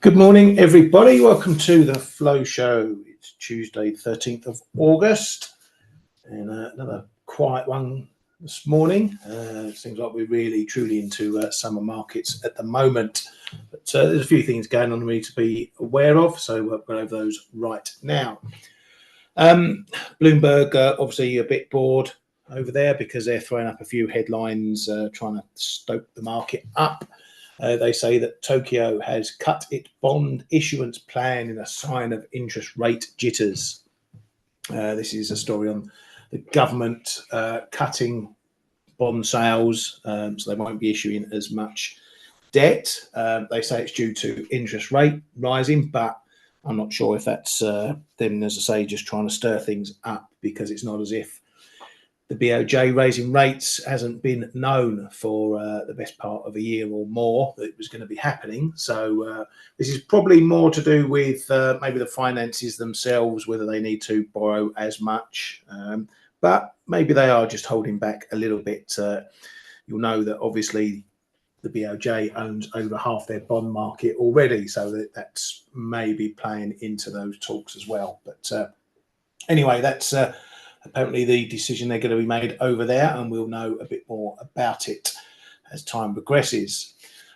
Good morning, everybody. Welcome to the Flow Show. It's Tuesday, 13th of August, and another quiet one this morning. It seems like we're really, truly into summer markets at the moment. But there's a few things going on we need to be aware of, so we'll go over those right now. Bloomberg, obviously a bit bored over there because they're throwing up a few headlines trying to stoke the market up. They say that Tokyo has cut its bond issuance plan in a sign of interest rate jitters. This is a story on the government cutting bond sales, so they won't be issuing as much debt. They say it's due to interest rate rising, but I'm not sure if that's them, as I say, just trying to stir things up, because it's not as if the BOJ raising rates hasn't been known for the best part of a year or more that it was going to be happening. So this is probably more to do with maybe the finances themselves, whether they need to borrow as much. But maybe they are just holding back a little bit. You'll know that obviously the BOJ owns over half their bond market already, so that's maybe playing into those talks as well. But anyway, that's apparently the decision they're going to be made over there, and we'll know a bit more about it as time progresses.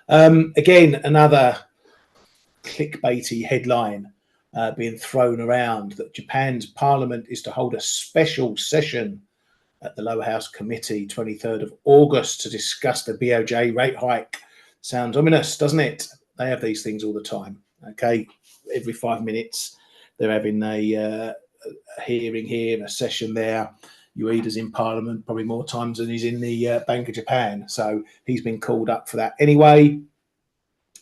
Again, another clickbaity headline being thrown around that Japan's parliament is to hold a special session at the lower house committee 23rd of August to discuss the BOJ rate hike. Sounds ominous, doesn't it? They have these things all the time. Okay, every 5 minutes they're having a hearing here, a session there. Ueda's in Parliament probably more times than he's in the Bank of Japan, so he's been called up for that anyway.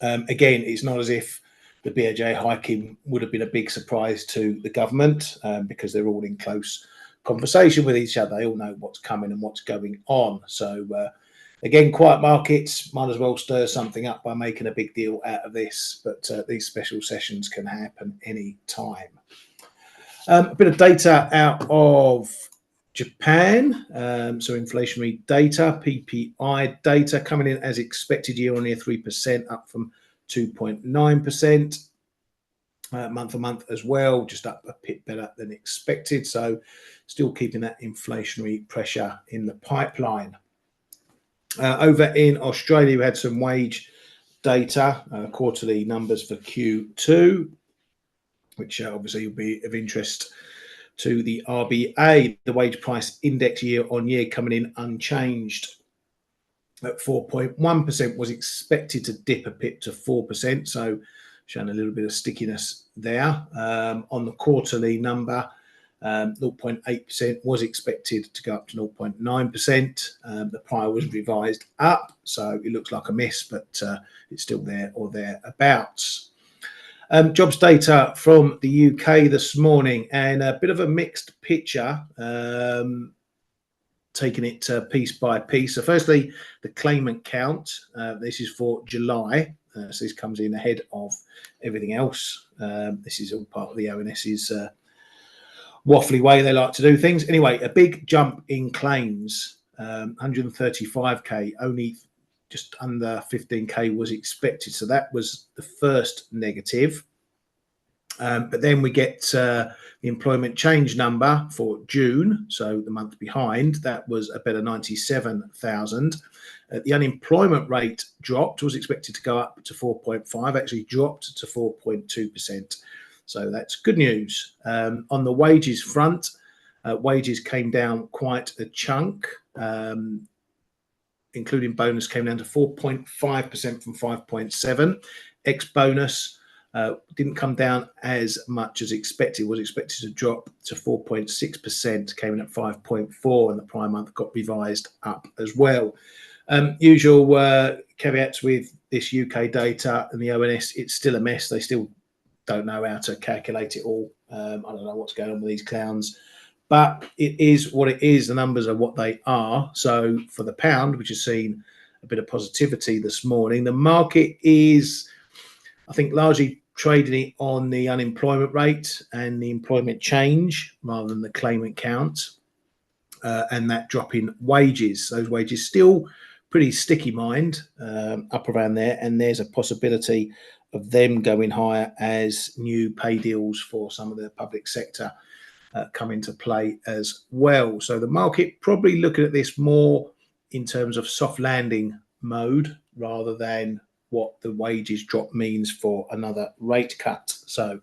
Again, it's not as if the BOJ hiking would have been a big surprise to the government, because they're all in close conversation with each other. They all know what's coming and what's going on. So again, quiet markets might as well stir something up by making a big deal out of this, but these special sessions can happen any time. A bit of data out of Japan, so inflationary data, PPI data coming in as expected year on year, 3%, up from 2.9%. Month on month as well, just up a bit better than expected. So still keeping that inflationary pressure in the pipeline. Over in Australia, we had some wage data, quarterly numbers for Q2, which obviously will be of interest to the RBA. The wage price index year on year coming in unchanged at 4.1%, was expected to dip a bit to 4%, so showing a little bit of stickiness there. On the quarterly number, 0.8% was expected to go up to 0.9%. The prior was revised up, so it looks like a miss, but it's still there or thereabouts. Jobs data from the UK this morning, and a bit of a mixed picture, taking it piece by piece. So firstly, the claimant count. This is for July, so this comes in ahead of everything else. This is all part of the ONS's waffly way they like to do things. Anyway, a big jump in claims, 135k, only just under 15k was expected, so that was the first negative. But then we get the employment change number for June, so the month behind. That was a better 97,000. The unemployment rate dropped, was expected to go up to 4.5, actually dropped to 4.2%. So that's good news. On the wages front, wages came down quite a chunk, including bonus came down to 4.5% from 5.7. Ex-bonus didn't come down as much as expected. Was expected to drop to 4.6%, came in at 5.4, and the prior month got revised up as well. Usual caveats with this UK data and the ONS, it's still a mess. They still don't know how to calculate it all. I don't know what's going on with these clowns, but it is what it is. The numbers are what they are. So for the pound, which has seen a bit of positivity this morning, the market is, I think, largely trading it on the unemployment rate and the employment change rather than the claimant count, and that drop in wages. Those wages still pretty sticky, mind, up around there, and there's a possibility of them going higher as new pay deals for some of the public sector come into play as well. So the market probably looking at this more in terms of soft landing mode rather than what the wages drop means for another rate cut. So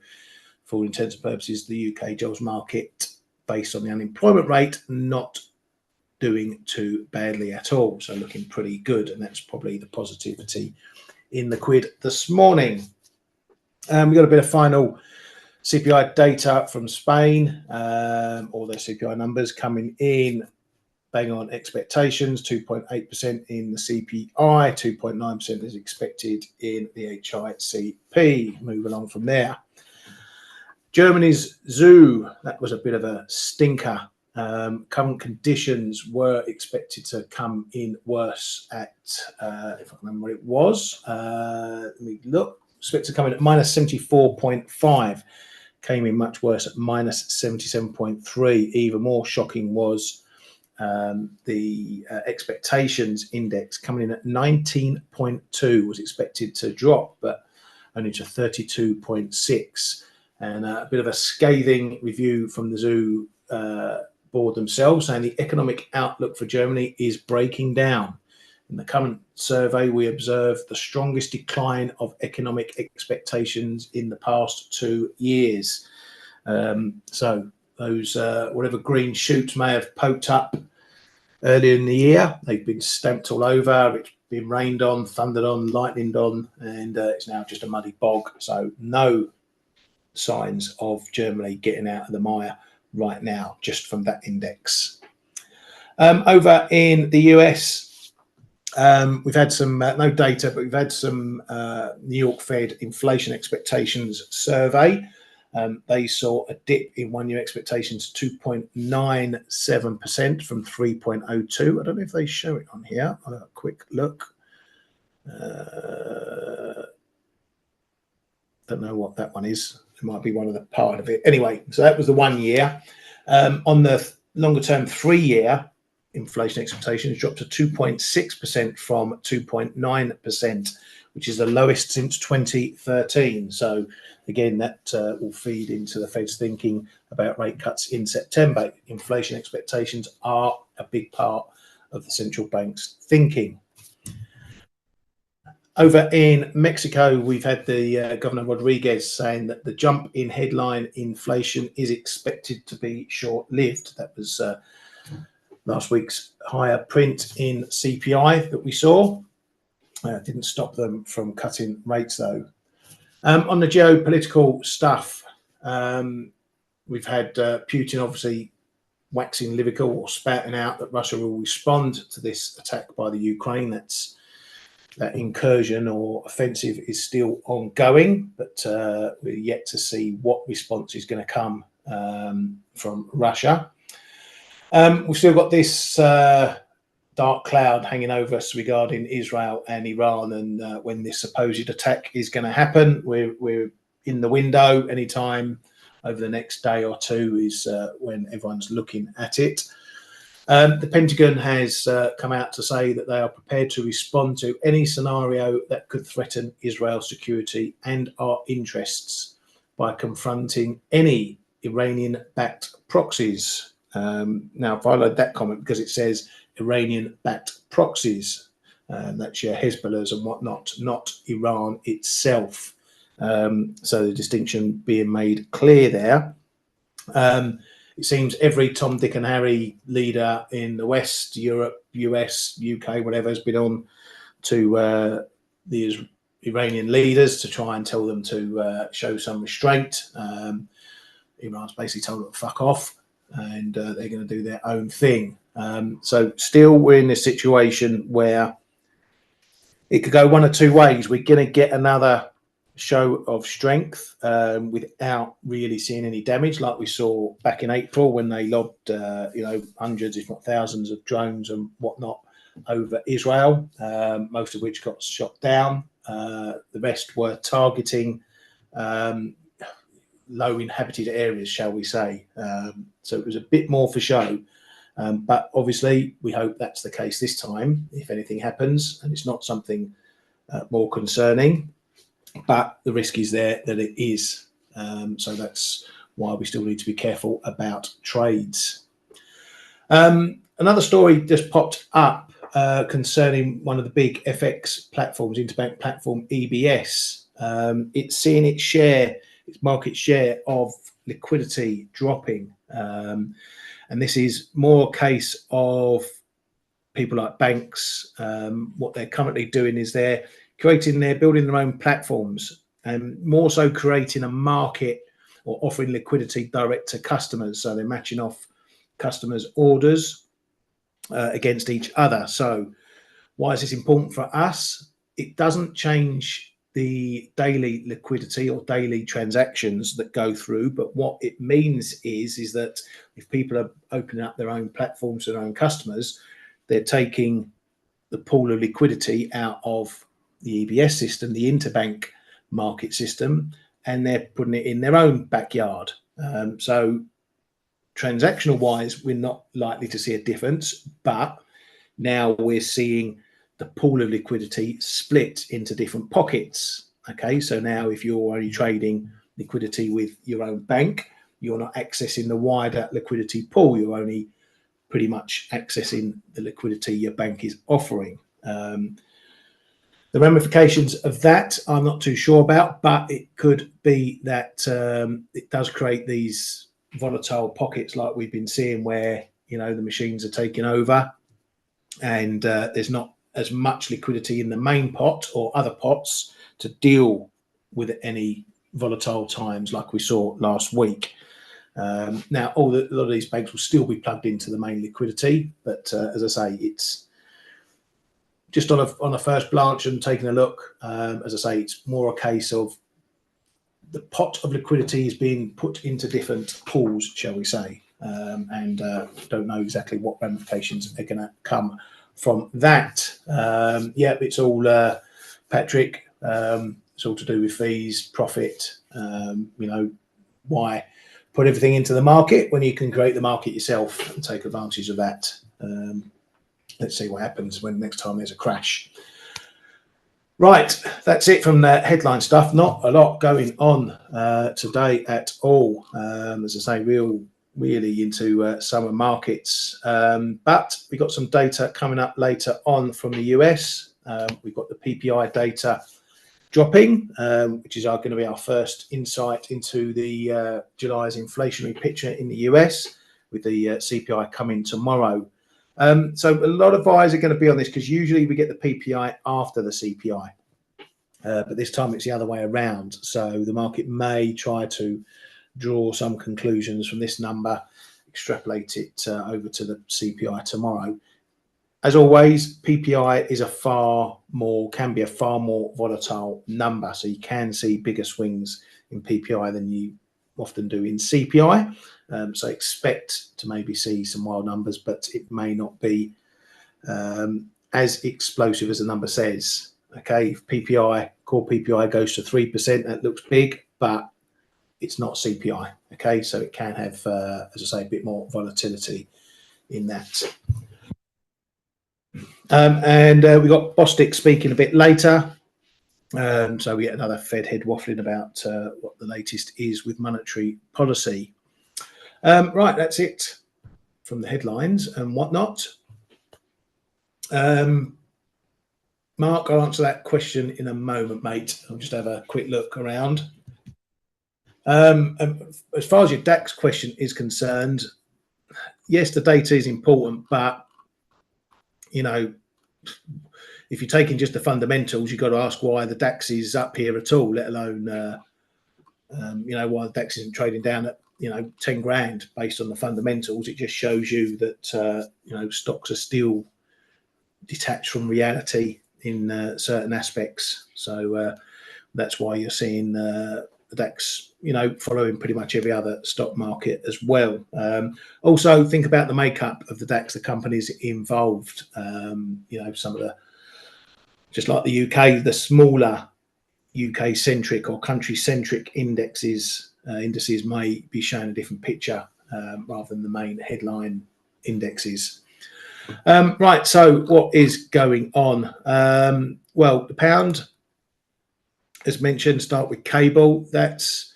for all intents and purposes, the UK jobs market, based on the unemployment rate, not doing too badly at all. So looking pretty good. And that's probably the positivity in the quid this morning. We've got a bit of final CPI data from Spain, all their CPI numbers coming in bang on expectations, 2.8% in the CPI, 2.9% is expected in the HICP. Move along from there. Germany's ZU, that was a bit of a stinker. Current conditions were expected to come in worse at, if I remember what it was, let me look, expected to come in at minus 74.5, came in much worse at minus 77.3. Even more shocking was the expectations index coming in at 19.2, was expected to drop, but only to 32.6. And a bit of a scathing review from the ZU board themselves, saying the economic outlook for Germany is breaking down. In the current survey, we observed the strongest decline of economic expectations in the past 2 years. So those whatever green shoots may have poked up earlier in the year, they've been stamped all over. It's been rained on, thundered on, lightninged on, and it's now just a muddy bog. So no signs of Germany getting out of the mire right now, just from that index. Over in the US, we've had some no data, but we've had some New York Fed inflation expectations survey. They saw a dip in 1 year expectations, 2.97% from 3.02. I don't know if they show it on here. I'll have a quick look. Don't know what that one is. It might be one of the part of it. Anyway, so that was the 1 year. On the longer term 3 year, inflation expectations dropped to 2.6% from 2.9%, which is the lowest since 2013. So again, that will feed into the Fed's thinking about rate cuts in September. Inflation expectations are a big part of the central bank's thinking. Over in Mexico, we've had the Governor Rodriguez saying that the jump in headline inflation is expected to be short-lived. That was last week's higher print in CPI that we saw. Didn't stop them from cutting rates, though. On the geopolitical stuff, we've had Putin obviously waxing lyrical or spouting out that Russia will respond to this attack by the Ukraine. That incursion or offensive is still ongoing, but we're yet to see what response is going to come from Russia. We've still got this dark cloud hanging over us regarding Israel and Iran, and when this supposed attack is going to happen. We're in the window. Anytime over the next day or two is when everyone's looking at it. The Pentagon has come out to say that they are prepared to respond to any scenario that could threaten Israel's security and our interests by confronting any Iranian-backed proxies. Now, I followed that comment because it says Iranian-backed proxies. That's your Hezbollahs and whatnot, not Iran itself. So the distinction being made clear there. It seems every Tom, Dick and Harry leader in the West, Europe, US, UK, whatever, has been on to the Iranian leaders to try and tell them to show some restraint. Iran's basically told them to fuck off, and they're going to do their own thing. So still we're in this situation where it could go one of two ways. We're going to get another show of strength without really seeing any damage, like we saw back in April when they lobbed hundreds if not thousands of drones and whatnot over Israel, most of which got shot down. The rest were targeting low inhabited areas, shall we say. So it was a bit more for show, but obviously we hope that's the case this time if anything happens and it's not something more concerning. but the risk is there that it is. So that's why we still need to be careful about trades. Another story just popped up concerning one of the big FX platforms, interbank platform EBS. It's seeing its market share of liquidity dropping. And this is more a case of people like banks. What they're currently doing is they're building their own platforms, and more so creating a market or offering liquidity direct to customers. So they're matching off customers' orders against each other. So why is this important for us? It doesn't change the daily liquidity or daily transactions that go through, but what it means is that if people are opening up their own platforms to their own customers, they're taking the pool of liquidity out of the EBS system, the interbank market system, and they're putting it in their own backyard. So transactional wise, we're not likely to see a difference, but now we're seeing the pool of liquidity split into different pockets. Okay, so now if you're only trading liquidity with your own bank, you're not accessing the wider liquidity pool. You're only pretty much accessing the liquidity your bank is offering. The ramifications of that I'm not too sure about, but it could be that it does create these volatile pockets like we've been seeing, where the machines are taking over and there's not as much liquidity in the main pot or other pots to deal with any volatile times like we saw last week. Now, a lot of these banks will still be plugged into the main liquidity, but as I say, it's just on a first glance and taking a look. As I say, it's more a case of the pot of liquidity is being put into different pools, shall we say, and don't know exactly what ramifications are going to come from that. Yeah, it's all Patrick. It's all to do with fees, profit. Why put everything into the market when you can create the market yourself and take advantage of that? Let's see what happens when next time there's a crash. Right, that's it from the headline stuff. Not a lot going on today at all. As I say, really into summer markets. But we got some data coming up later on from the US. We've got the PPI data dropping, which is going to be our first insight into the July's inflationary picture in the US, with the CPI coming tomorrow. So a lot of eyes are going to be on this, because usually we get the PPI after the CPI, but this time it's the other way around. So the market may try to draw some conclusions from this number, extrapolate it over to the CPI tomorrow. As always, PPI is can be a far more volatile number. So you can see bigger swings in PPI than you often do in CPI. So expect to maybe see some wild numbers, but it may not be as explosive as the number says. Okay, if core PPI goes to 3%, that looks big, but it's not CPI. Okay, so it can have, as I say, a bit more volatility in that. And we got Bostic speaking a bit later. So we get another Fed head waffling about what the latest is with monetary policy. Right, that's it from the headlines and whatnot. Mark, I'll answer that question in a moment, mate. I'll just have a quick look around. As far as your DAX question is concerned, yes, the data is important, but if you're taking just the fundamentals, you've got to ask why the DAX is up here at all, let alone why the DAX isn't trading down at 10 grand based on the fundamentals. It just shows you that stocks are still detached from reality in certain aspects. So that's why you're seeing the DAX following pretty much every other stock market as well. Also think about the makeup of the DAX, the companies involved. Some of the, just like the UK, the smaller UK centric or country centric indices may be showing a different picture rather than the main headline indexes. Right, so what is going on? Well, the pound as mentioned, start with cable. That's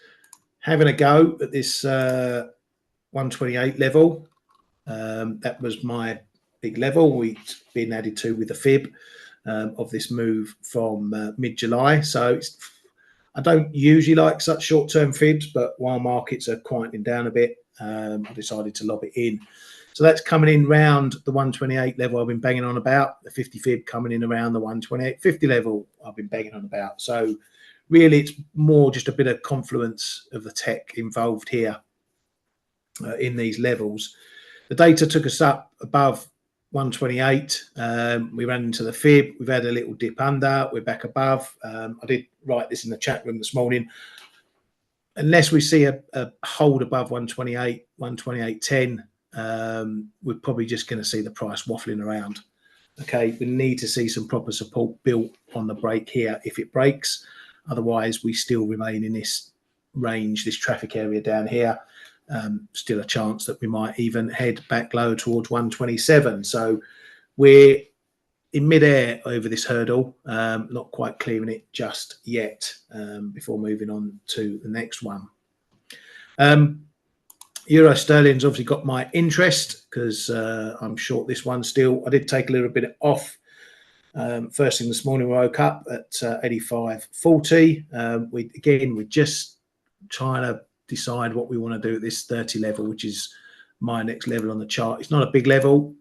having a go at this 128 level. That was my big level. We've been added to with the fib of this move from mid-July. So I don't usually like such short-term fibs, but while markets are quieting down a bit, I decided to lob it in. So that's coming in round the 128 level I've been banging on about. The 50 fib coming in around the 128.50 level I've been banging on about. So really it's more just a bit of confluence of the tech involved here in these levels. The data took us up above 128. We ran into the fib. We've had a little dip under. We're back above. I did write this in the chat room this morning. Unless we see a hold above 128, 128.10, we're probably just going to see the price waffling around. Okay, we need to see some proper support built on the break here if it breaks. Otherwise, we still remain in this range, this traffic area down here. Still a chance that we might even head back low towards 127. So we're in midair over this hurdle, not quite clearing it just yet before moving on to the next one. Euro sterling's obviously got my interest because I'm short this one still. I did take a little bit off first thing this morning. We woke up at 85.40. We're just trying to decide what we want to do at this 30 level, which is my next level on the chart. It's not a big level.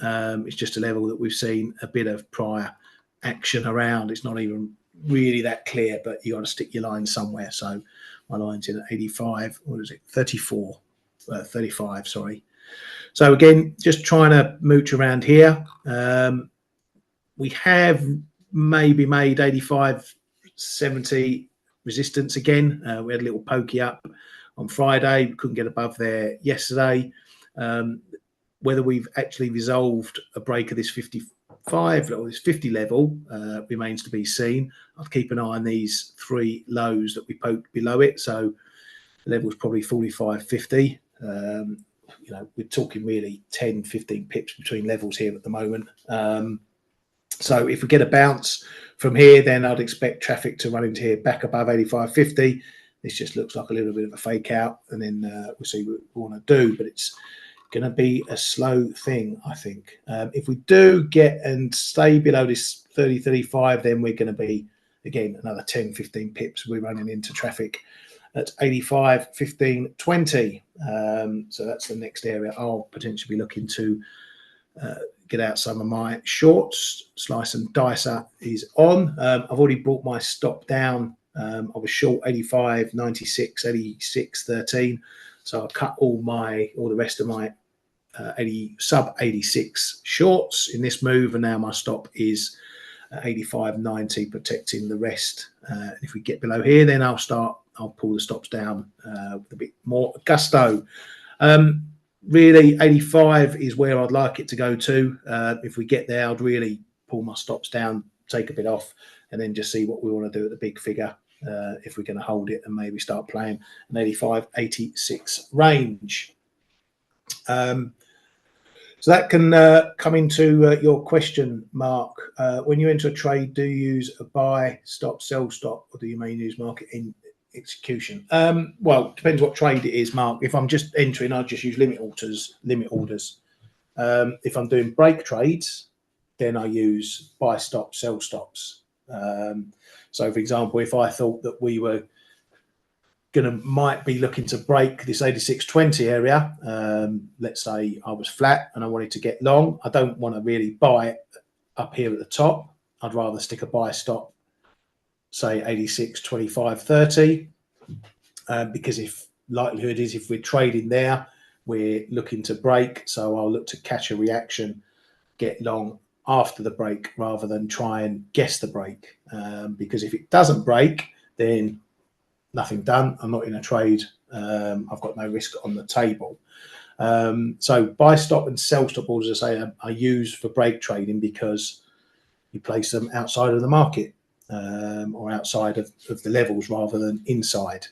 It's just a level that we've seen a bit of prior action around. It's not even really that clear, but you got to stick your line somewhere. So my line's in at 85. What is it? 35, sorry. So again, just trying to mooch around here. We have maybe made 85.70 resistance again. We had a little pokey up on Friday. We couldn't get above there yesterday. Whether we've actually resolved a break of this 55 or this 50 level remains to be seen. I'll keep an eye on these three lows that we poked below it. So the level is probably 45.50. We're talking really 10, 15 pips between levels here at the moment. So if we get a bounce from here, then I'd expect traffic to run into here back above 85.50. This just looks like a little bit of a fake out, and then we'll see what we want to do. But it's going to be a slow thing, I think. If we do get and stay below this 30.35, then we're going to be, again, another 10, 15 pips. We're running into traffic at 85.15.20. So that's the next area I'll potentially be looking to get out some of my shorts. Slice and dicer is on. I've already brought my stop down. I was short 85.96, 86.13. So I cut all the rest of my sub 86 shorts in this move, and now my stop is 85.90, protecting the rest. If we get below here, then I'll pull the stops down with a bit more gusto. Really, 85 is where I'd like it to go to. If we get there, I'd really pull my stops down, take a bit off, and then just see what we want to do at the big figure. If we're going to hold it and maybe start playing an 85.86 range. So that can come into your question, Mark. When you enter a trade, do you use a buy stop, sell stop, or do you mainly use market in execution? Well, it depends what trade it is, Mark. If I'm just entering, I just use limit orders. If I'm doing break trades, then I use buy stop, sell stops. So, for example, if I thought that we were might be looking to break this 86.20 area, let's say I was flat and I wanted to get long, I don't want to really buy it up here at the top. I'd rather stick a buy stop, say 86.25.30, because if likelihood is if we're trading there, we're looking to break. So I'll look to catch a reaction, get long after the break rather than try and guess the break, because if it doesn't break, then nothing done. I'm not in a trade. I've got no risk on the table. So buy stop and sell stop orders, I say, I use for break trading because you place them outside of the market or outside of the levels rather than inside.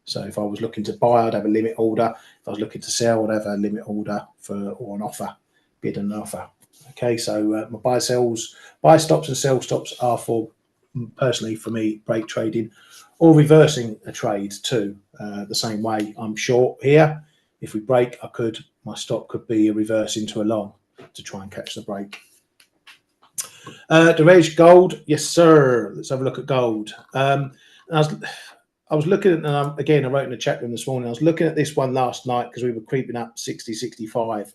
So if I was looking to buy, I'd have a limit order. If I was looking to sell, I'd have a limit order or an offer, bid and an offer. Okay, so my buy stops and sell stops are for personally, for me, break trading or reversing a trade too. The same way I'm short here. If we break, my stop could be a reverse into a long to try and catch the break. Derej, gold, yes sir. Let's have a look at gold. I was looking at, and again, I wrote in the chat room this morning, I was looking at this one last night because we were creeping up 60, 65.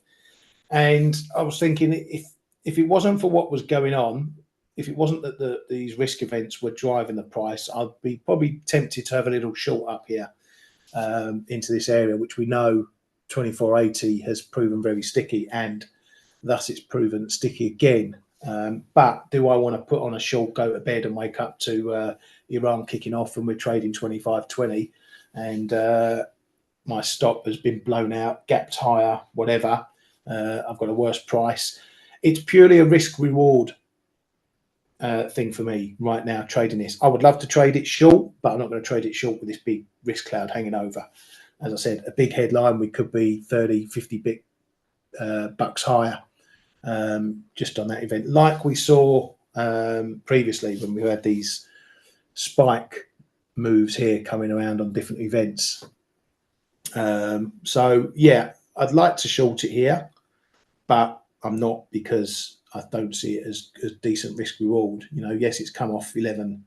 And I was thinking, if it wasn't for what was going on, if it wasn't that these risk events were driving the price, I'd be probably tempted to have a little short up here into this area, which we know 2480 has proven very sticky, and thus it's proven sticky again. But do I want to put on a short, go to bed and wake up to Iran kicking off and we're trading 25.20 and my stop has been blown out, gapped higher, whatever, I've got a worse price. It's purely a risk reward thing for me right now, trading this. I would love to trade it short, but I'm not going to trade it short with this big risk cloud hanging over. As I said, a big headline, we could be 30, 50 bucks higher just on that event, like we saw previously when we had these spike moves here coming around on different events. So yeah, I'd like to short it here, but I'm not, because I don't see it as decent risk reward. You know, yes, it's come off 10,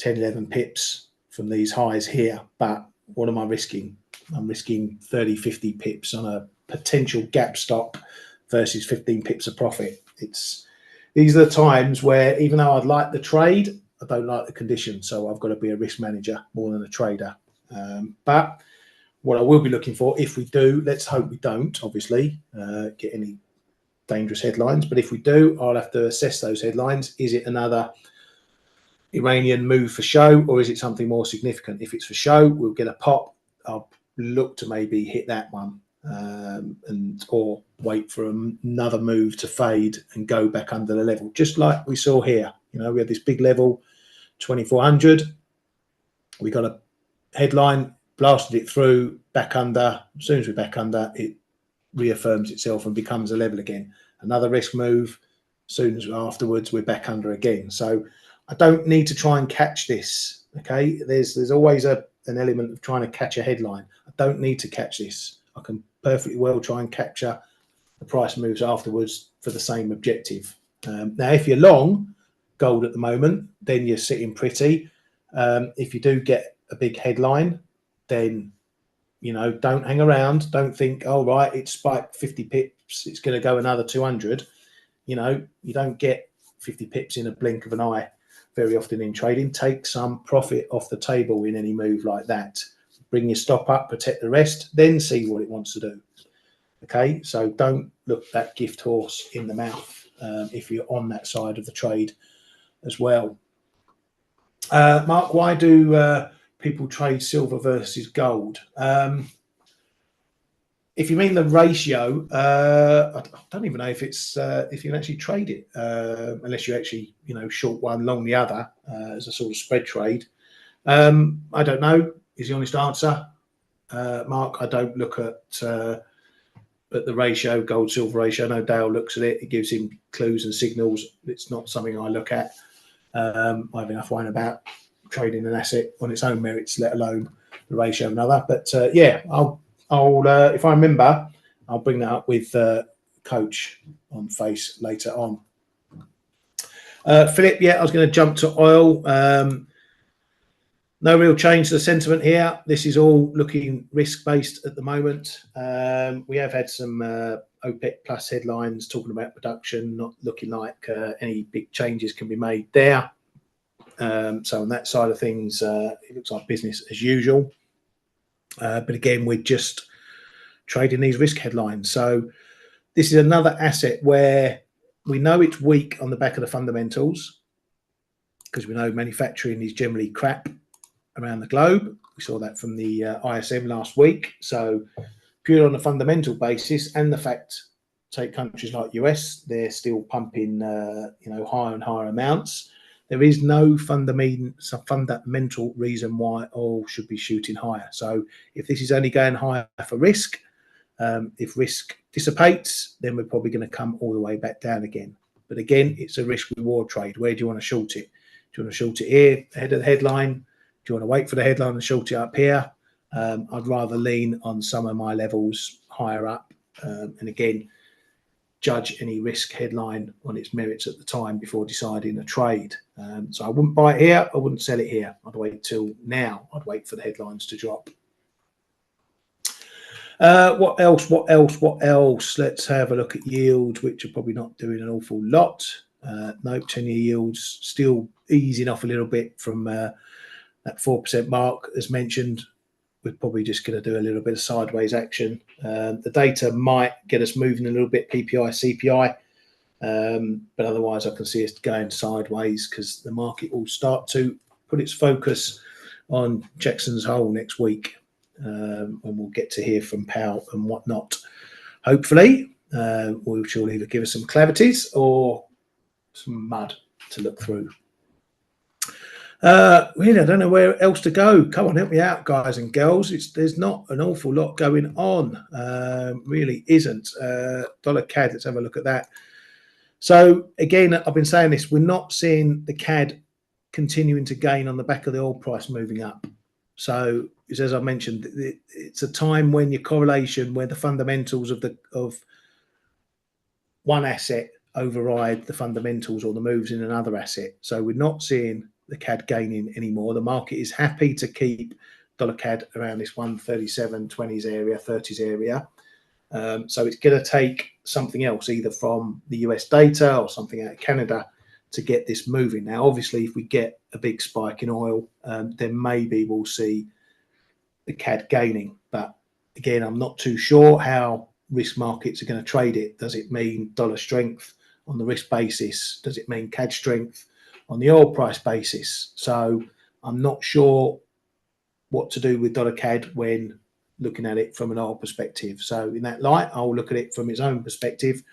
11 pips from these highs here, but what am I risking? I'm risking 30, 50 pips on a potential gap stop versus 15 pips of profit. These are the times where, even though I'd like the trade, I don't like the conditions. So I've got to be a risk manager more than a trader. But what I will be looking for, if we do, let's hope we don't, obviously, get any dangerous headlines. But if we do, I'll have to assess those headlines. Is it another Iranian move for show, or is it something more significant? If it's for show, we'll get a pop. I'll look to maybe hit that one, or wait for another move to fade and go back under the level, just like we saw here. You know, we had this big level, 2400. We got a headline, blasted it through, back under. As soon as we're back under, it reaffirms itself and becomes a level again. Another risk move. As soon as afterwards, we're back under again. So I don't need to try and catch this. Okay, there's always an element of trying to catch a headline. I don't need to catch this. I can perfectly well try and capture the price moves afterwards for the same objective. Now, if you're long gold at the moment, then you're sitting pretty. If you do get a big headline, then, you know, don't hang around. Don't think, oh, right, it's spiked 50 pips, it's going to go another 200. You know, you don't get 50 pips in a blink of an eye very often in trading. Take some profit off the table in any move like that. Bring your stop up, protect the rest, then see what it wants to do. Okay, so don't look that gift horse in the mouth if you're on that side of the trade as well. Mark, why do people trade silver versus gold? If you mean the ratio, I don't even know if it's if you can actually trade it unless you actually, you know, short one, long the other as a sort of spread trade. I don't know, is the honest answer. Mark, I don't look at the ratio, gold silver ratio. I know Dale looks at it. It gives him clues and signals. It's not something I look at. I have enough wine about trading an asset on its own merits, let alone the ratio of another. But yeah, I'll if I remember, I'll bring that up with Coach on Face later on. Philip, yeah, I was going to jump to oil. No real change to the sentiment here. This is all looking risk-based at the moment. We have had some OPEC plus headlines talking about production, not looking like any big changes can be made there. So on that side of things, it looks like business as usual. But again, we're just trading these risk headlines. So this is another asset where we know it's weak on the back of the fundamentals, because we know manufacturing is generally crap around the globe. We saw that from the ISM last week. So purely on a fundamental basis, and the fact, take countries like US, they're still pumping you know, higher and higher amounts. There is no fundamental reason why oil should be shooting higher. So if this is only going higher for risk, if risk dissipates, then we're probably going to come all the way back down again. But again, it's a risk reward trade. Where do you want to short it? Do you want to short it here ahead of the headline? Do you want to wait for the headline and short it up here? I'd rather lean on some of my levels higher up. And again, judge any risk headline on its merits at the time before deciding a trade. So I wouldn't buy it here. I wouldn't sell it here. I'd wait till now. I'd wait for the headlines to drop. What else? Let's have a look at yields, which are probably not doing an awful lot. No, 10-year yields still easing off a little bit from that 4% mark, as mentioned. We're probably just going to do a little bit of sideways action. The data might get us moving a little bit, PPI, CPI, but otherwise I can see us going sideways because the market will start to put its focus on Jackson's Hole next week, and we'll get to hear from Powell and whatnot. Hopefully, which will either give us some clarities or some mud to look through. Really, I don't know where else to go. Come on, help me out, guys and girls. There's not an awful lot going on. Really isn't. Dollar CAD, let's have a look at that. So again, I've been saying this, we're not seeing the CAD continuing to gain on the back of the oil price moving up. So as I mentioned, it's a time when your correlation, where the fundamentals of one asset override the fundamentals or the moves in another asset. So we're not seeing the CAD gaining anymore. The market is happy to keep dollar CAD around this 137.20s area, 30s area. So it's going to take something else, either from the US data or something out of Canada, to get this moving. Now, obviously, if we get a big spike in oil, then maybe we'll see the CAD gaining. But again, I'm not too sure how risk markets are going to trade it. Does it mean dollar strength on the risk basis? Does it mean CAD strength on the oil price basis? So I'm not sure what to do with dollar CAD when looking at it from an oil perspective. So in that light, I'll look at it from its own perspective.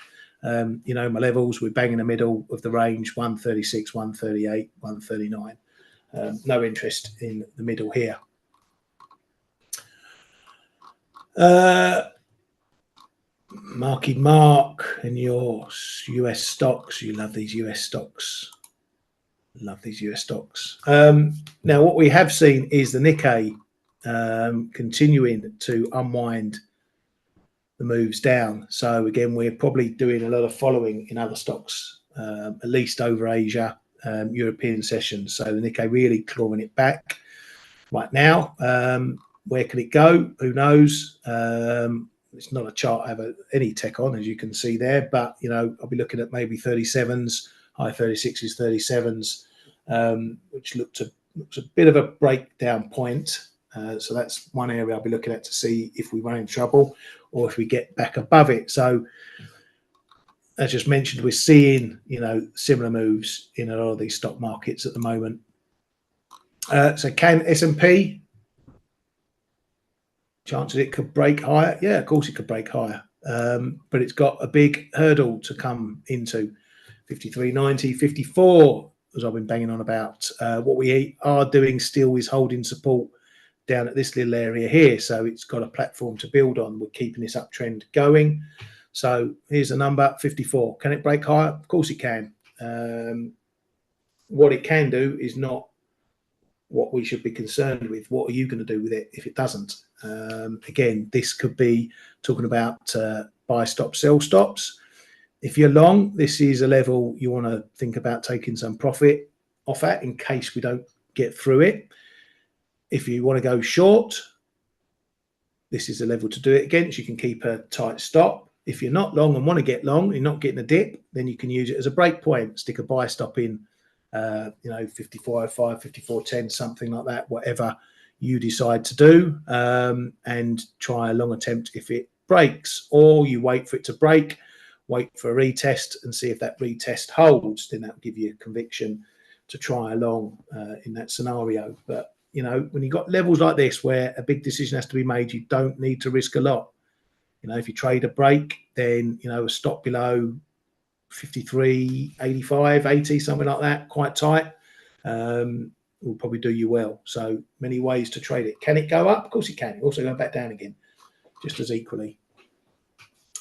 You know, my levels, we're bang in the middle of the range, 136, 138, 139. No interest in the middle here. Marky Mark and your US stocks. You love these US stocks. Love these US stocks. Now, what we have seen is the Nikkei continuing to unwind the moves down. So again, we're probably doing a lot of following in other stocks, at least over Asia, European sessions. So the Nikkei really clawing it back right now. Where can it go? Who knows? It's not a chart I have any tech on, as you can see there, but you know, I'll be looking at maybe 37s, high 36s, 37s, which looks a bit of a breakdown point. So that's one area I'll be looking at to see if we run into trouble or if we get back above it. So as just mentioned, we're seeing, you know, similar moves in a lot of these stock markets at the moment. So can S&P, chances it could break higher? Yeah, of course it could break higher. But it's got a big hurdle to come into, 53.90, 54, as I've been banging on about. What we are doing still is holding support down at this little area here. So it's got a platform to build on. We're keeping this uptrend going. So here's a number, 54. Can it break higher? Of course it can. What it can do is not what we should be concerned with. What are you going to do with it if it doesn't? Again, this could be talking about buy stop, sell stops. If you're long, this is a level you want to think about taking some profit off at in case we don't get through it. If you want to go short, this is a level to do it against. You can keep a tight stop. If you're not long and want to get long, you're not getting a dip, then you can use it as a break point. Stick a buy stop in, you know, 54.05, 54.10, something like that, whatever you decide to do, and try a long attempt if it breaks. Or you wait for it to break, wait for a retest and see if that retest holds. Then that will give you a conviction to try along in that scenario. But you know, when you've got levels like this where a big decision has to be made, you don't need to risk a lot. You know, if you trade a break, then, you know, a stop below 53, 85, 80, something like that, quite tight, will probably do you well. So many ways to trade it. Can it go up? Of course it can. Also go back down again, just as equally.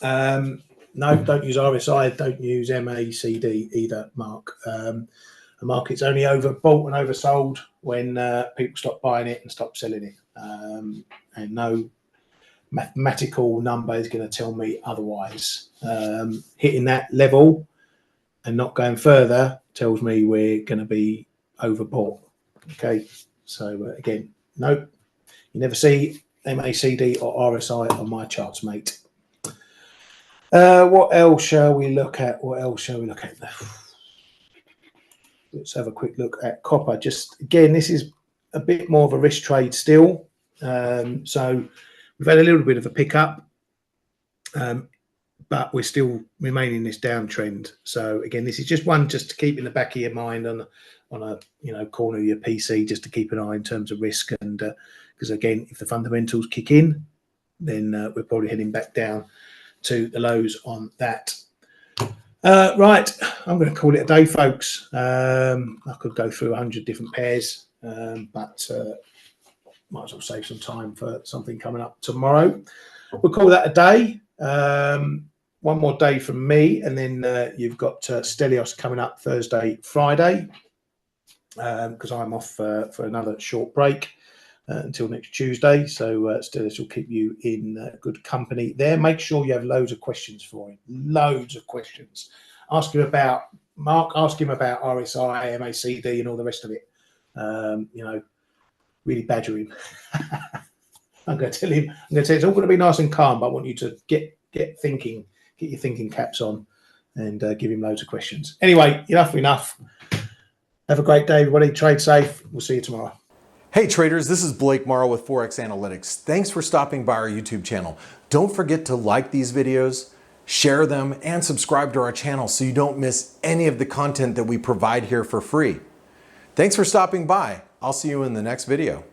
No, don't use RSI. Don't use MACD either, Mark. the market's only overbought and oversold when people stop buying it and stop selling it. And no mathematical number is going to tell me otherwise. Hitting that level and not going further tells me we're going to be overbought. Okay, so again, no, you never see MACD or RSI on my charts, mate. What else shall we look at? Let's have a quick look at copper. Just again, this is a bit more of a risk trade still. So we've had a little bit of a pickup, but we're still remaining in this downtrend. So again, this is just one just to keep in the back of your mind on a corner of your PC, just to keep an eye in terms of risk. And because again, if the fundamentals kick in, then we're probably heading back down to the lows on that. Right, I'm going to call it a day, folks. I could go through 100 different pairs, but might as well save some time for something coming up tomorrow. We'll call that a day. One more day from me, and then you've got Stelios coming up Thursday, Friday, because I'm off for another short break until next Tuesday. So Stelios will keep you in good company there. Make sure you have loads of questions for him. Loads of questions. Ask him about Mark. Ask him about RSI, MACD, and all the rest of it. Really badger him. I'm going to tell him. I'm going to say it's all going to be nice and calm, but I want you to get thinking. Get your thinking caps on and give him loads of questions. Anyway, enough. Have a great day, everybody. Trade safe. We'll see you tomorrow. Hey traders, this is Blake Morrow with ForexAnalytix. Thanks for stopping by our YouTube channel. Don't forget to like these videos, share them, and subscribe to our channel so you don't miss any of the content that we provide here for free. Thanks for stopping by. I'll see you in the next video.